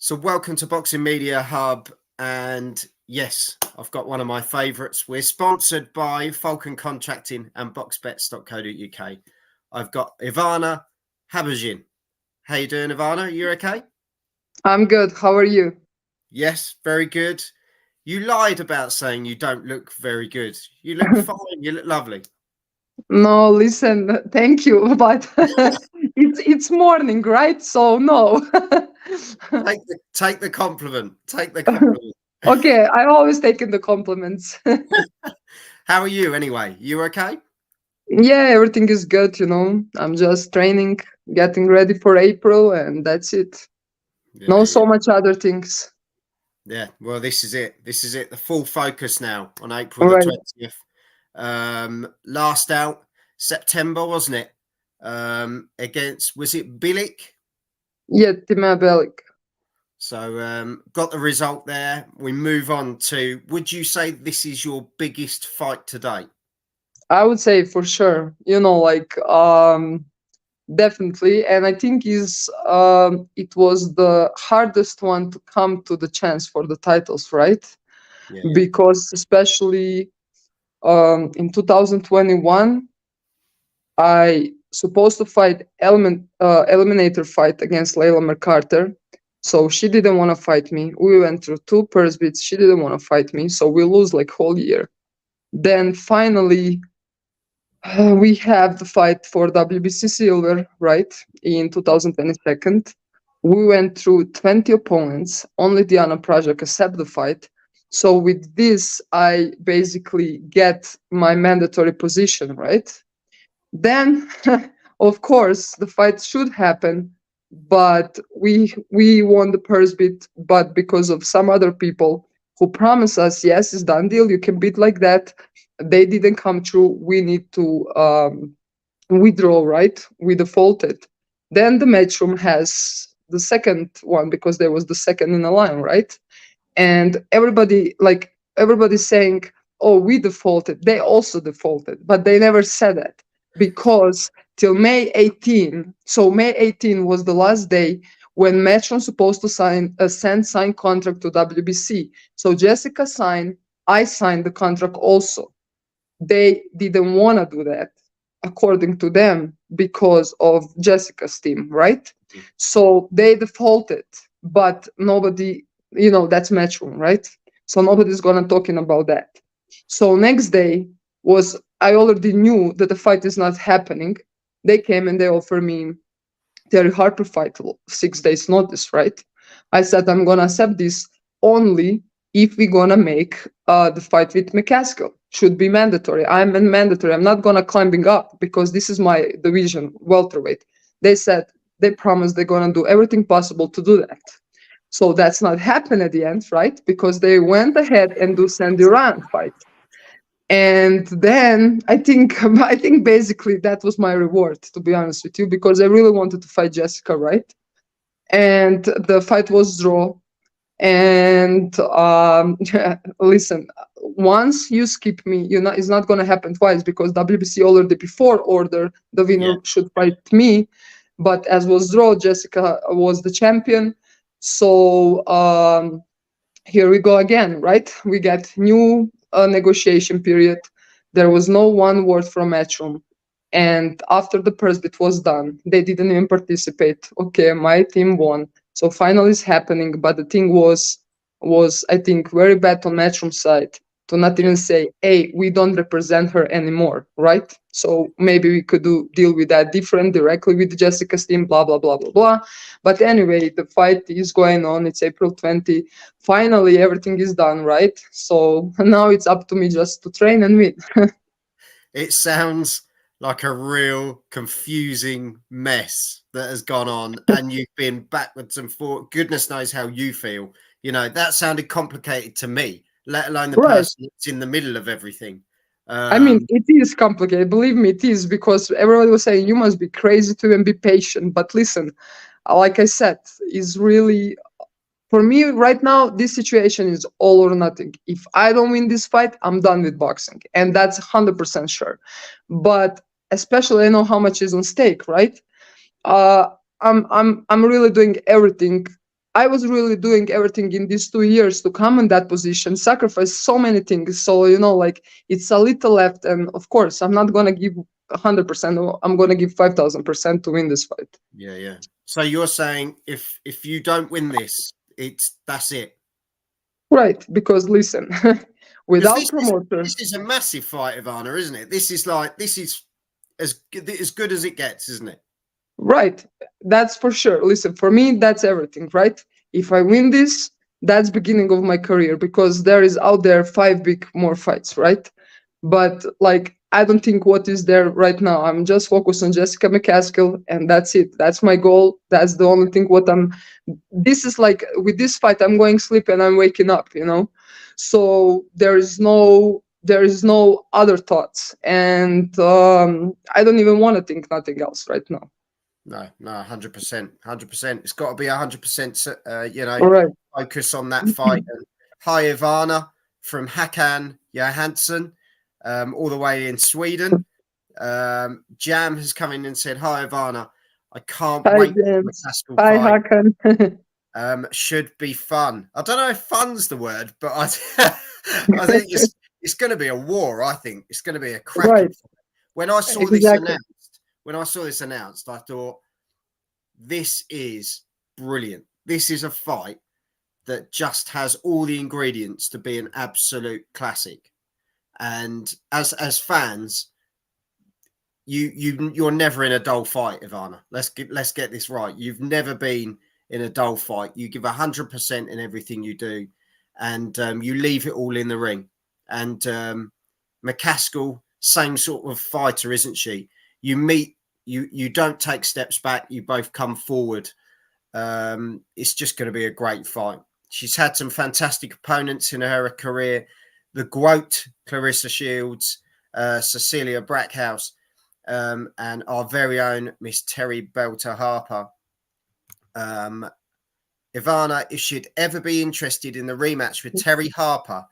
So welcome to Boxing Media Hub, and yes, I've got one of my favourites. We're sponsored by Falcon Contracting and boxbets.co.uk. I've got Ivana Habazin. How you doing, Ivana? You okay? I'm good. How are you? Yes, very good. You lied about saying you don't look very good. You look fine. You look lovely. No, listen, thank you, but it's morning, right? So no. Take the compliment. Take the compliment. Okay, I always taken the compliments. How are you anyway? You okay? Yeah, everything is good, I'm just training, getting ready for April, and that's it. Yeah, No yeah. so much other things. Yeah, well, this is it. This is it. The full focus now on April All the right. 20th. Last out September, wasn't it? Against, was it Bilic? Yeah, Tima Belik. So got the result there. We move on to, would you say this is your biggest fight to date? I would say for sure. Definitely, and I think it was the hardest one to come to the chance for the titles, right? Yeah, Because especially in 2021, I supposed to fight eliminator fight against Layla McCarter. So she didn't want to fight me. We went through two purse bids. She didn't want to fight me. So we lose like whole year. Then finally, we have the fight for WBC silver, right, in 2022. We went through 20 opponents. Only Diana Prajak accepted the fight. So with this, I basically get my mandatory position, right? Then, of course, the fight should happen, but we won the purse bid. But because of some other people who promised us, yes, it's done deal, you can bid like that, they didn't come true. We need to withdraw, right? We defaulted. Then the matchroom has the second one because there was the second in the line, right? And everybody's saying, oh, we defaulted. They also defaulted, but they never said that because till May 18, so May 18 was the last day when Matchroom supposed to send signed contract to WBC. So Jessica signed, I signed the contract also. They didn't want to do that according to them because of Jessica's team, right? So they defaulted, but nobody, that's Matchroom, right? So nobody's gonna talking about that. So next day was, I already knew that the fight is not happening. They came and they offered me Terry Harper fight 6 days notice, right? I said I'm gonna accept this only if we're gonna make the fight with McCaskill. Should be mandatory. I'm mandatory. I'm not gonna climbing up because this is my division, welterweight. They said they promised they're gonna do everything possible to do that. So that's not happened at the end, right? Because they went ahead and do Sandy Ryan fight. And then I think basically that was my reward, to be honest with you, because I really wanted to fight Jessica, right? And the fight was draw. And listen, once you skip me, it's not gonna happen twice because WBC already before order the yeah. winner should fight me, but as was draw, Jessica was the champion. So here we go again, right? We get new negotiation period. There was no one word from Matchroom. And after the purse bid was done, they didn't even participate. Okay, my team won. So final is happening, but the thing was I think very bad on Matchroom side to not even say, hey, we don't represent her anymore, right? So maybe we could deal with that different directly with Jessica's team, blah blah blah blah blah. But anyway, the fight is going on. It's April 20. Finally, everything is done, right? So now it's up to me just to train and win. It sounds like a real confusing mess that has gone on, and you've been backwards and forth. Goodness knows how you feel. That sounded complicated to me, let alone the Right. person that's in the middle of everything. I mean, it is complicated. Believe me, it is, because everybody was saying you must be crazy to even be patient. But listen, like I said, is really, for me right now, this situation is all or nothing. If I don't win this fight, I'm done with boxing, and that's 100% sure. But especially I know how much is on stake, right? Uh, I'm really doing everything I was really doing everything in these 2 years to come in that position, sacrifice so many things. So, like it's a little left. And of course, I'm not going to give 100%. I'm going to give 5,000% to win this fight. Yeah, yeah. So you're saying if you don't win this, that's it. Right. Because listen, Because without promoter. this is a massive fight, Ivana, isn't it? This is as good as it gets, isn't it? Right. That's for sure. Listen, for me, that's everything, right? If I win this, that's beginning of my career because there is out there 5 big more fights, right? But like I don't think what is there right now. I'm just focused on Jessica McCaskill and that's it. That's my goal. That's the only thing what I'm this is like with this fight, I'm going sleep and I'm waking up. So there is no other thoughts. And I don't even want to think nothing else right now. No, 100%, 100%. It's got to be 100%. Right. Focus on that fight. And hi, Ivana from Hakan Johansson, all the way in Sweden. Jam has come in and said, "Hi, Ivana. I can't wait for the McCaskill Hi, fight. Hakan. Should be fun." I don't know if "fun's" the word, but I think it's going to be a war. I think it's going to be a cracking Right. fight. When I saw this announced, I thought, this is brilliant. This is a fight that just has all the ingredients to be an absolute classic. And as fans, you're never in a dull fight, Ivana. Let's get this right. You've never been in a dull fight. You give 100% in everything you do, and you leave it all in the ring. And McCaskill, same sort of fighter, isn't she? You meet. You don't take steps back. You both come forward. It's just going to be a great fight. She's had some fantastic opponents in her career. The GWOAT, Clarissa Shields, Cecilia Brackhouse, and our very own Miss Terry Belter Harper. Ivana, if she'd ever be interested in the rematch with Terry Harper,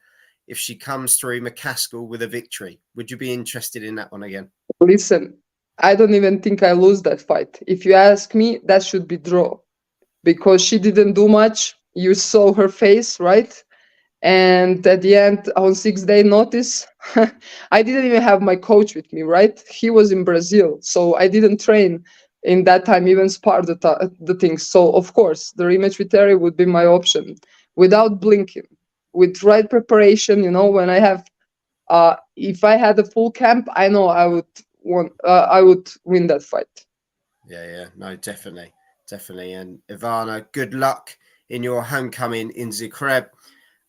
if she comes through McCaskill with a victory, would you be interested in that one again? Listen, I don't even think I lose that fight. If you ask me, that should be draw because she didn't do much. You saw her face, right? And at the end, on 6-day notice, I didn't even have my coach with me, right? He was in Brazil, so I didn't train in that time, even spar the things. So of course, the rematch with Terry would be my option, without blinking, with right preparation. When I have, if I had a full camp, I know I would win that fight. Yeah, no, definitely. And Ivana, good luck in your homecoming in Zagreb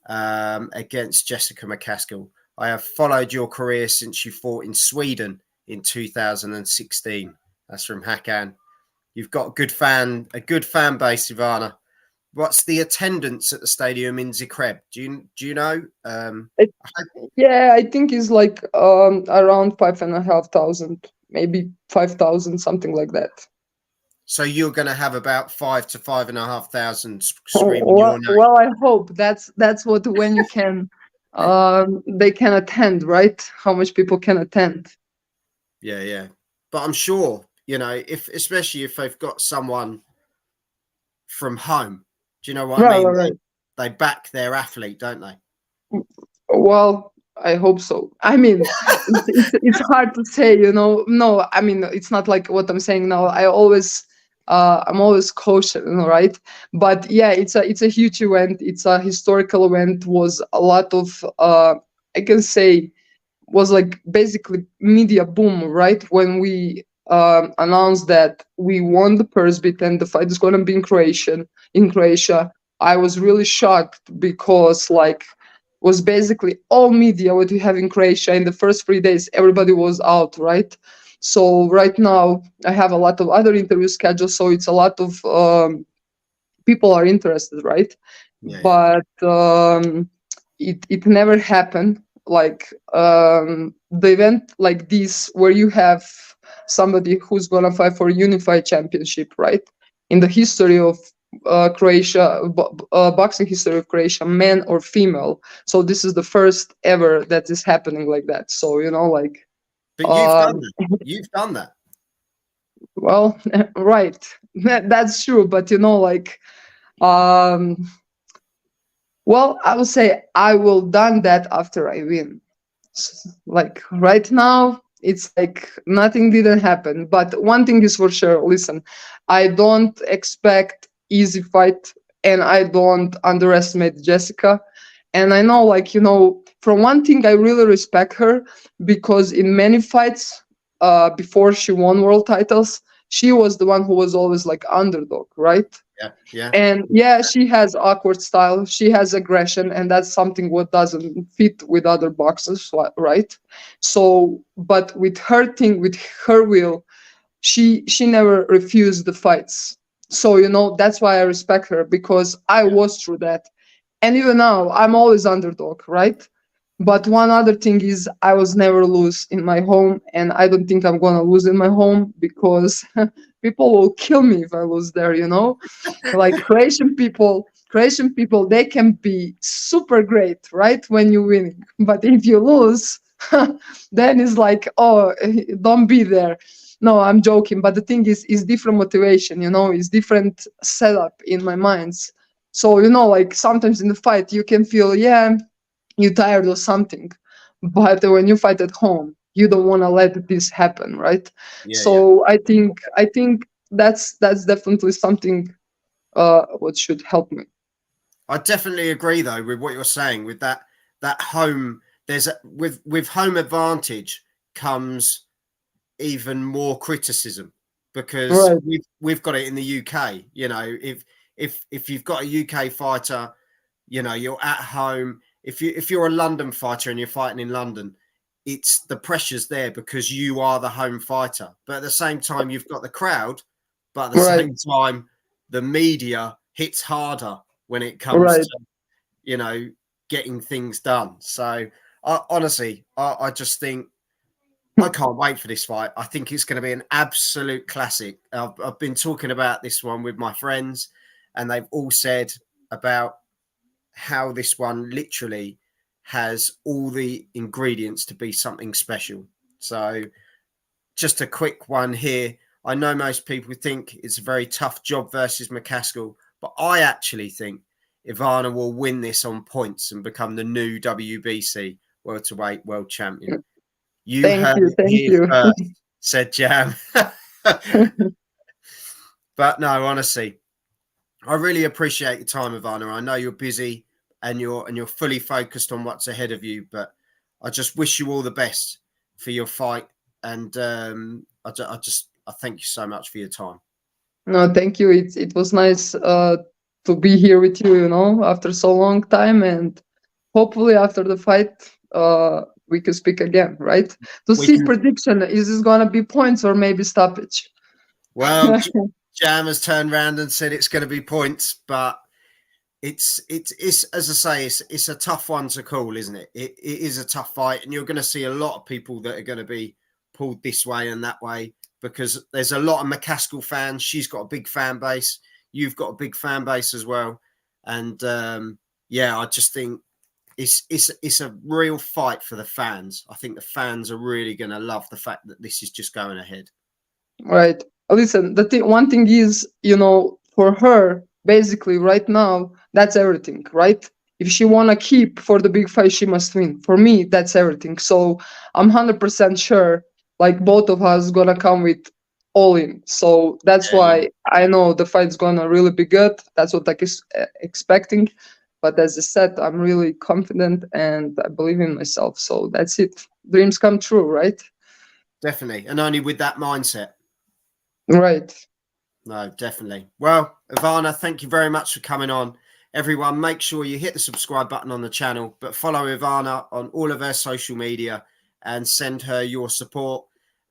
against Jessica McCaskill. I have followed your career since you fought in Sweden in 2016. That's from Hakan. You've got a good fan base, Ivana. What's the attendance at the stadium in Zagreb? Do you know? I think it's like around 5,500, maybe 5,000, something like that. So you're going to have about 5,000 to 5,500 screaming your name. Well, I hope that's what when you can, they can attend, right? How much people can attend? Yeah. But I'm sure, especially if they've got someone from home. Do you know what I mean? Right. They back their athlete, don't they? Well, I hope so. I mean, it's hard to say, No, I mean, it's not like what I'm saying now. I'm always cautious, right? But yeah, it's a huge event. It's a historical event. Was a lot of I can say was like basically media boom, right? When we announced that we won the purse bid and the fight is going to be in Croatia, I was really shocked because was basically all media what we have in Croatia in the first 3 days. Everybody was out, right? So right now I have a lot of other interviews scheduled, so it's a lot of people are interested, right? Yeah, but it never happened the event like this where you have somebody who's gonna fight for a unified championship, right? In the history of Croatia, boxing history of Croatia, man or female. So this is the first ever that is happening like that. So But you've done that. You've done that. Well, right, that's true. But Um, well, I would say I will done that after I win. Like right now, it's like nothing didn't happen. But one thing is for sure. Listen, I don't expect easy fight, and I don't underestimate Jessica. And I know, like, from one thing I really respect her, because in many fights, before she won world titles, she was the one who was always like underdog, right? Yeah, yeah, And yeah, she has awkward style, she has aggression, and that's something what doesn't fit with other boxers, right? So, but with her thing, with her will, she never refused the fights. So that's why I respect her, because I yeah, was through that. And even now, I'm always underdog, right? But one other thing is, I was never lose in my home, and I don't think I'm gonna lose in my home, because people will kill me if I lose there. Like Croatian people, they can be super great, right? When you're winning. But if you lose, then it's like, oh, don't be there. No, I'm joking. But the thing is different motivation, is different setup in my minds. So, like sometimes in the fight, you can feel, yeah, you're tired or something. But when you fight at home, you don't want to let this happen, right? yeah, yeah. So I think that's definitely something what should help me. I definitely agree though with what you're saying with that home. With home advantage comes even more criticism because Right, we've got it in the UK. If you've got a UK fighter, you're at home. If you're a London fighter and you're fighting in London, it's the pressure's there because you are the home fighter. But at the same time, you've got the crowd. But at the right, same time, the media hits harder when it comes right. to getting things done. So honestly, I just think I can't wait for this fight. I think it's going to be an absolute classic. I've been talking about this one with my friends, and they've all said about how this one literally has all the ingredients to be something special. So, just a quick one here. I know most people think it's a very tough job versus McCaskill, but I actually think Ivana will win this on points and become the new WBC welterweight world champion. You Thank heard you, it thank here you. first, said Jam. But no, honestly, I really appreciate your time, Ivana. I know you're busy and you're fully focused on what's ahead of you, but I just wish you all the best for your fight. And I thank you so much for your time. No, thank you. It was nice to be here with you, after so long time, and hopefully after the fight, we can speak again, right? To We see can prediction, is this gonna be points or maybe stoppage? well, Jam has turned around and said it's going to be points, but it's as I say, it's a tough one to call, isn't it? It is a tough fight, and you're going to see a lot of people that are going to be pulled this way and that way because there's a lot of McCaskill fans. She's got a big fan base. You've got a big fan base as well, and yeah, I just think it's a real fight for the fans. I think the fans are really going to love the fact that this is just going ahead. Right. Listen, one thing is, for her, basically right now, that's everything, right? If she wanna keep for the big fight, she must win. For me, that's everything. So I'm 100% sure, like both of us gonna come with all in. So that's Yeah, yeah. why I know the fight's gonna really be good. That's what I was expecting. But as I said, I'm really confident and I believe in myself. So that's it. Dreams come true, right? Definitely, and only with that mindset. Right. No, definitely. Well, Ivana, thank you very much for coming on. Everyone, make sure you hit the subscribe button on the channel, but follow Ivana on all of her social media and send her your support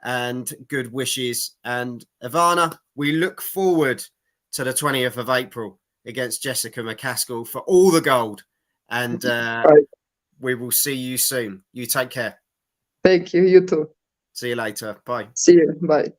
and good wishes. And Ivana, we look forward to the 20th of April against Jessica McCaskill for all the gold. And Right. we will see you soon. You take care. Thank you. You too. See you later. Bye. See you. Bye.